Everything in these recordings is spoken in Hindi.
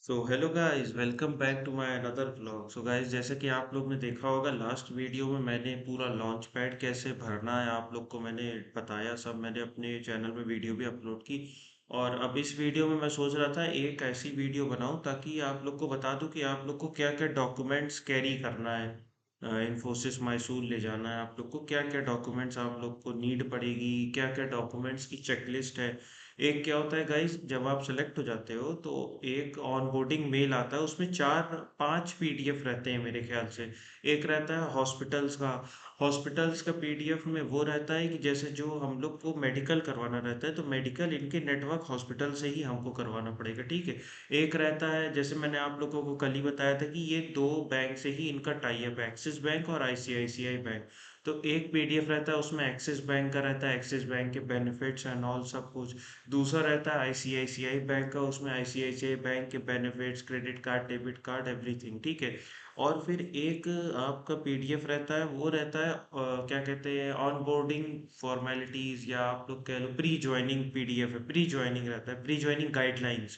So hello guys, welcome back to my another vlog. So guys, जैसे कि आप लोग ने देखा होगा लास्ट वीडियो में मैंने पूरा लॉन्च पैड कैसे भरना है आप लोग को मैंने बताया। सब मैंने अपने चैनल में वीडियो भी अपलोड की। और अब इस वीडियो में मैं सोच रहा था एक ऐसी वीडियो बनाऊं ताकि आप लोग को बता दूं कि आप लोग को क्या क्या डॉक्यूमेंट्स कैरी करना है। इन्फोसिस मैसूर ले जाना है आप लोग को, क्या क्या डॉक्यूमेंट्स आप लोग को नीड पड़ेगी, क्या क्या डॉक्यूमेंट्स की चेकलिस्ट है। एक क्या होता है गाइस, जब आप सेलेक्ट हो जाते हो तो एक ऑनबोर्डिंग मेल आता है, उसमें चार पांच पीडीएफ रहते हैं मेरे ख्याल से। एक रहता है हॉस्पिटल्स का पीडीएफ में वो रहता है कि जैसे जो हम लोग को मेडिकल करवाना रहता है तो मेडिकल इनके नेटवर्क हॉस्पिटल से ही हमको करवाना पड़ेगा, ठीक है। एक रहता है, जैसे मैंने आप लोगों को कल ही बताया था कि ये दो बैंक से ही इनका टाई अप है, एक्सिस बैंक और आईसीआईसीआई बैंक। तो एक पीडीएफ रहता है, उसमें एक्सिस बैंक का रहता है, एक्सिस बैंक के बेनिफिट्स एंड ऑल सब कुछ। दूसरा रहता है आईसीआईसीआई बैंक का, उसमें आईसीआईसीआई बैंक के benefits, credit card, debit card, everything, ठीक है। और फिर एक आपका पीडीएफ रहता है, वो रहता है क्या कहते हैं, ऑन बोर्डिंग फॉर्मेलिटीज, या आप लोग कह लो प्री ज्वाइनिंग पीडीएफ है, प्री ज्वाइनिंग रहता है, प्री ज्वाइनिंग गाइडलाइंस।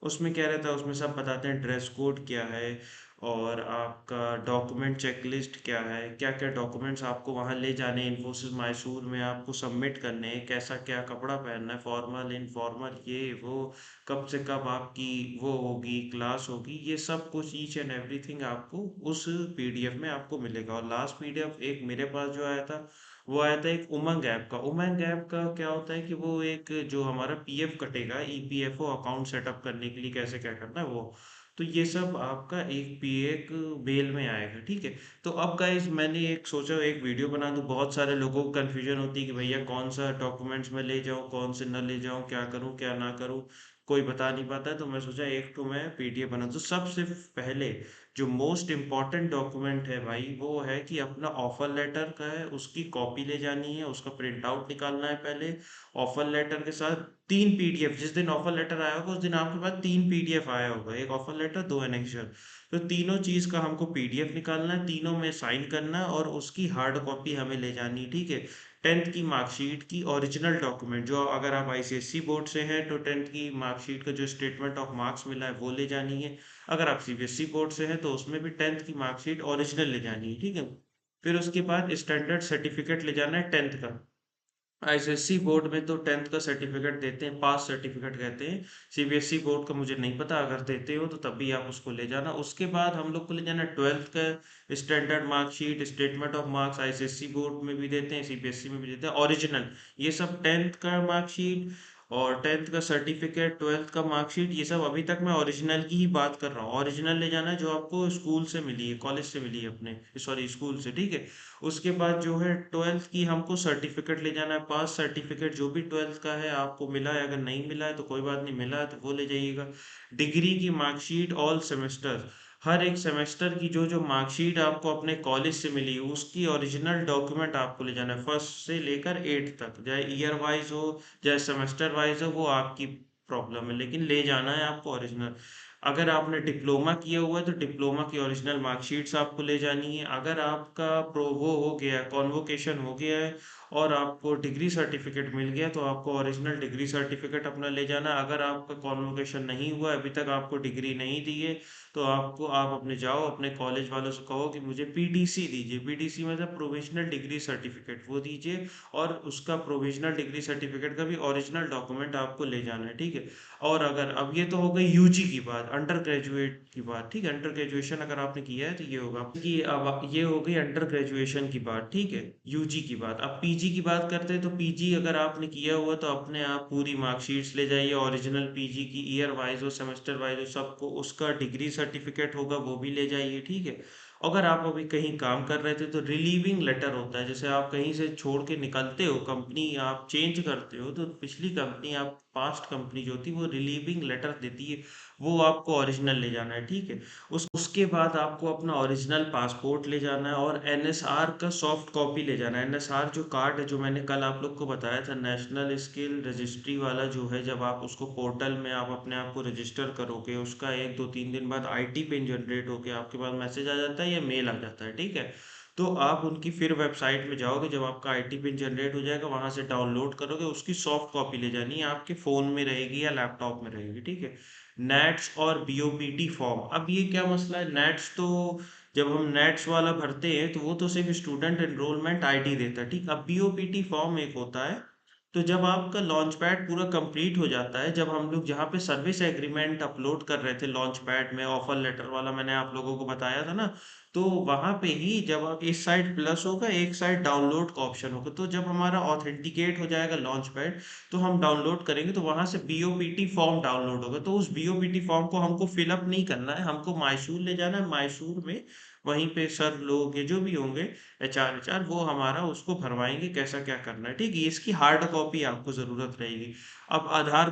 उसमें क्या रहता है, उसमें सब बताते हैं ड्रेस कोड क्या है, और आपका डॉक्यूमेंट चेकलिस्ट क्या है, क्या क्या डॉक्यूमेंट्स आपको वहाँ ले जाने हैं इन्फोसिस मैसूर में, आपको सबमिट करने हैं, कैसा क्या कपड़ा पहनना है, फॉर्मल इनफॉर्मल ये वो, कब से कब आपकी वो होगी क्लास होगी, ये सब कुछ ईच एंड एवरीथिंग आपको उस पीडीएफ में आपको मिलेगा। और लास्ट पीडीएफ एक मेरे पास जो आया था, वो आया था एक उमंग ऐप का। उमंग ऐप का क्या होता है कि वो एक जो हमारा पीएफ कटेगा ईपीएफओ अकाउंट सेटअप करने के लिए कैसे क्या करना है वो, तो ये सब आपका एक मेल में आएगा, ठीक है। तो अब गाइज मैंने एक सोचा एक वीडियो बना दूं। बहुत सारे लोगों को कन्फ्यूजन होती है कि भैया कौन सा डॉक्यूमेंट्स मैं ले जाऊं, कौन से न ले जाऊं, क्या करूं क्या ना करूं, कोई बता नहीं पाता है। तो मैं सोचा एक तो मैं पीडीएफ बना दूं। सबसे पहले जो मोस्ट इम्पॉर्टेंट डॉक्यूमेंट है भाई, वो है कि अपना ऑफर लेटर का है, उसकी कॉपी ले जानी है, उसका प्रिंट आउट निकालना है पहले। ऑफर लेटर के साथ तीन पीडीएफ, जिस दिन ऑफर लेटर आया होगा उस दिन आपके पास तीन पीडीएफ आया होगा, एक ऑफर लेटर, दो एनेक्चर। तो तीनों चीज का हमको पीडीएफ निकालना है, तीनों में साइन करना है, और उसकी हार्ड कॉपी हमें ले जानी है, ठीक है। टेंथ की मार्कशीट की ओरिजिनल डॉक्यूमेंट, जो अगर आप आईसीएससी बोर्ड से हैं तो टेंथ की मार्कशीट का जो स्टेटमेंट ऑफ मार्क्स मिला है वो ले जानी है। अगर आप सीबीएसई बोर्ड से हैं तो उसमें भी टेंथ की मार्कशीट ओरिजिनल ले जानी है, ठीक है। फिर उसके बाद स्टैंडर्ड सर्टिफिकेट ले जाना है टेंथ का। आईसीएससी बोर्ड में तो टेंथ का सर्टिफिकेट देते हैं, पास सर्टिफिकेट कहते हैं। सीबीएसई बोर्ड का मुझे नहीं पता, अगर देते हो तो तब भी आप उसको ले जाना। उसके बाद हम लोग को ले जाना ट्वेल्थ का standard marksheet, statement of marks, ICSC board में भी देते हैं, सीबीएसई में भी देते हैं, ओरिजिनल। ये सब टेंथ का मार्कशीट और टेंथ का सर्टिफिकेट, ट्वेल्थ का मार्कशीट, ये सब अभी तक मैं ओरिजिनल की ही बात कर रहा हूँ। ओरिजिनल ले जाना है जो आपको स्कूल से मिली है, कॉलेज से मिली है, अपने सॉरी स्कूल से, ठीक है। उसके बाद जो है ट्वेल्थ की हमको सर्टिफिकेट ले जाना है, पास सर्टिफिकेट जो भी ट्वेल्थ का है आपको मिला है, अगर नहीं मिला है तो कोई बात नहीं, मिला है तो वो ले जाइएगा। डिग्री की मार्कशीट ऑल सेमेस्टर, हर एक सेमेस्टर की जो जो मार्कशीट आपको अपने कॉलेज से मिली उसकी ओरिजिनल डॉक्यूमेंट आपको ले जाना है, फर्स्ट से लेकर एट तक, चाहे ईयर वाइज हो चाहे सेमेस्टर वाइज हो, वो आपकी प्रॉब्लम है, लेकिन ले जाना है आपको ओरिजिनल। अगर आपने डिप्लोमा किया हुआ है तो डिप्लोमा की ओरिजिनल मार्कशीट्स आपको ले जानी है। अगर आपका प्रो वो हो गया, कॉन्वोकेशन हो गया है और आपको डिग्री सर्टिफिकेट मिल गया, तो आपको ओरिजिनल डिग्री सर्टिफिकेट अपना ले जाना है। अगर आपका कॉन्वोकेशन नहीं हुआ, अभी तक आपको डिग्री नहीं दी है, तो आप अपने जाओ अपने कॉलेज वालों से कहो कि मुझे पीटीसी दीजिए, पीटीसी मतलब प्रोविजनल डिग्री सर्टिफिकेट, वो दीजिए। और उसका प्रोविजनल डिग्री सर्टिफिकेट का भी ओरिजिनल डॉक्यूमेंट आपको ले जाना है, ठीक है। और अगर अब ये तो हो गई यूजी की बात, अंडर ग्रेजुएट की बात, ठीक है, अंडर ग्रेजुएशन अगर आपने किया है तो ये होगा कि अब ये हो गई अंडर ग्रेजुएशन की बात, ठीक है, यूजी की बात। अब पीजी की बात करते हैं तो पीजी अगर आपने किया हुआ तो अपने आप पूरी मार्कशीट्स ले जाइए, ओरिजिनल पीजी की, ईयर वाइज हो सेमेस्टर वाइज हो सबको, उसका डिग्री सर्टिफिकेट होगा वो भी ले जाइए, ठीक है। अगर आप अभी कहीं काम कर रहे थे तो रिलीविंग लेटर होता है, जैसे आप कहीं से छोड़ के निकलते हो, कंपनी आप चेंज करते हो, तो पिछली कंपनी, आप पास्ट कंपनी जो थी वो रिलीविंग लेटर देती है, वो आपको ओरिजिनल ले जाना है, ठीक है। उसके बाद आपको अपना ओरिजिनल पासपोर्ट ले जाना है, और एनएसआर का सॉफ्ट कॉपी ले जाना है। एनएसआर जो कार्ड है, जो मैंने कल आप लोग को बताया था, नेशनल स्किल रजिस्ट्री वाला जो है, जब आप उसको पोर्टल में आप अपने आप को रजिस्टर करोगे, उसका एक दो तीन दिन बाद आईटी पिन जनरेट होके आपके पास मैसेज आ जाता है या मेल आ जाता है, ठीक है। तो आप उनकी फिर वेबसाइट में जाओगे, जब आपका आईटी पिन जनरेट हो जाएगा वहां से डाउनलोड करोगे, उसकी सॉफ्ट कॉपी ले जानी है, आपके फोन में रहेगी या लैपटॉप में रहेगी, ठीक है। नेट्स और बीओपीटी फॉर्म। अब ये क्या मसला है, नेट्स तो जब हम नेट्स वाला भरते हैं तो वो तो सिर्फ स्टूडेंट एनरोलमेंट आईडी देता है, ठीक। अब बीओपीटी फॉर्म एक होता है, तो जब आपका लॉन्च पैड पूरा कंप्लीट हो जाता है, जब हम लोग जहाँ पे सर्विस एग्रीमेंट अपलोड कर रहे थे लॉन्च पैड में, ऑफर लेटर वाला मैंने आप लोगों को बताया था ना, तो वहां पे ही जब आप इस साइड प्लस होगा, एक साइड डाउनलोड का ऑप्शन होगा, तो जब हमारा ऑथेंटिकेट हो जाएगा लॉन्च पैड, तो हम डाउनलोड करेंगे तो वहां से बीओपीटी फॉर्म डाउनलोड होगा। तो उस बीओपीटी फॉर्म को हमको फिलअप नहीं करना है, हमको मायसूर ले जाना है। मायसूर में वहीं पे सर लोग ये जो भी होंगे, एचआर वो हमारा उसको भरवाएंगे कैसा क्या करना है, ठीक है। इसकी हार्ड कॉपी आपको जरूरत रहेगी। अब आधार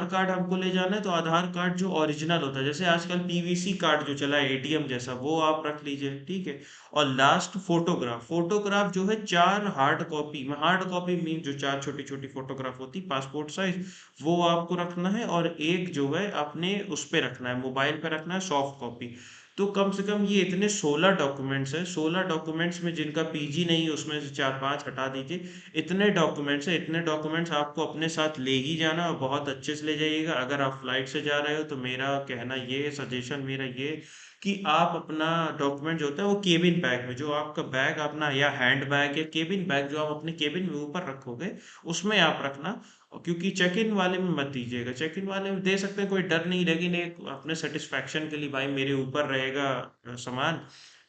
कार्ड हमको ले जाना है, तो आधार कार्ड जो ओरिजिनल होता है, जैसे आजकल पीवीसी कार्ड जो चला है एटीएम जैसा, वो आप रख लीजिए, ठीक है। और लास्ट फोटोग्राफ, फोटोग्राफ जो है 4 हार्ड कॉपी में, हार्ड कॉपी मीन जो 4 छोटी छोटी फोटोग्राफ होती पासपोर्ट साइज, वो आपको रखना है। और एक जो है अपने उस पे रखना है, मोबाइल पे रखना है, सॉफ्ट कॉपी। तो कम से कम ये इतने 16 डॉक्यूमेंट्स हैं। 16 डॉक्यूमेंट्स में जिनका पीजी नहीं है उसमें से 4-5 हटा दीजिए। इतने डॉक्यूमेंट्स है, इतने डॉक्यूमेंट्स आपको अपने साथ ले ही जाना, और बहुत अच्छे से ले जाइएगा। अगर आप फ्लाइट से जा रहे हो तो मेरा कहना ये, सजेशन मेरा ये, कि आप अपना डॉक्यूमेंट जो होता है वो केबिन बैग में, जो आपका बैग अपना या हैंड बैग या केबिन बैग जो आप अपने केबिन में ऊपर रखोगे, उसमें आप रखना। क्योंकि चेक इन वाले में मत दीजिएगा, चेक इन वाले में दे सकते हैं, कोई डर नहीं, लेकिन एक अपने सेटिस्फेक्शन के लिए भाई मेरे ऊपर रहेगा सामान,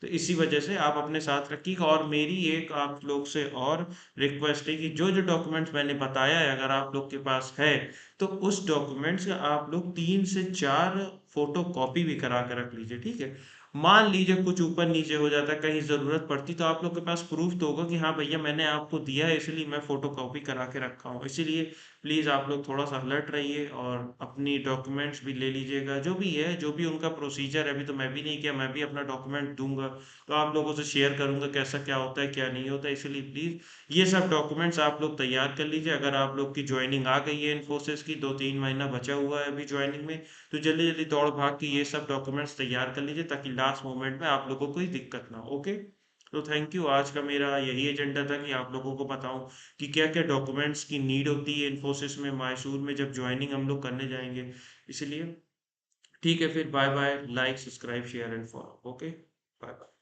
तो इसी वजह से आप अपने साथ रखिएगा। और मेरी एक आप लोग से और रिक्वेस्ट है कि जो जो डॉक्यूमेंट्स मैंने बताया है, अगर आप लोग के पास है, तो उस डॉक्यूमेंट्स का आप लोग 3 से 4 फोटो कॉपी भी करा कर रख लीजिए, ठीक है। मान लीजिए कुछ ऊपर नीचे हो जाता है, कहीं जरूरत पड़ती, तो आप लोग के पास प्रूफ तो होगा कि हाँ भैया मैंने आपको दिया है, इसलिए मैं फोटो कॉपी करा के रखा हूँ। इसीलिए प्लीज आप लोग थोड़ा सा अलर्ट रहिए, और अपनी डॉक्यूमेंट्स भी ले लीजिएगा, जो भी है, जो भी उनका प्रोसीजर है। अभी तो मैं भी नहीं किया, मैं भी अपना डॉक्यूमेंट दूंगा तो आप लोगों से शेयर करूंगा कैसा क्या होता है क्या नहीं होता है। इसीलिए प्लीज ये सब डॉक्यूमेंट्स आप लोग तैयार कर लीजिए। अगर आप लोग की ज्वाइनिंग आ गई है इन्फोसिस की, 2-3 महीना बचा हुआ है अभी ज्वाइनिंग में, तो जल्दी जल्दी दौड़ भाग के ये सब डॉक्यूमेंट्स तैयार कर लीजिए, ताकि लास्ट मोमेंट में आप लोगों को कोई दिक्कत ना हो। ओके, तो थैंक यू। आज का मेरा यही एजेंडा था कि आप लोगों को बताऊं कि क्या क्या डॉक्यूमेंट्स की नीड होती है इन्फोसिस में, मैसूर में, जब ज्वाइनिंग हम लोग करने जाएंगे। इसलिए ठीक है, फिर bye bye, like subscribe share and follow. Okay, bye bye.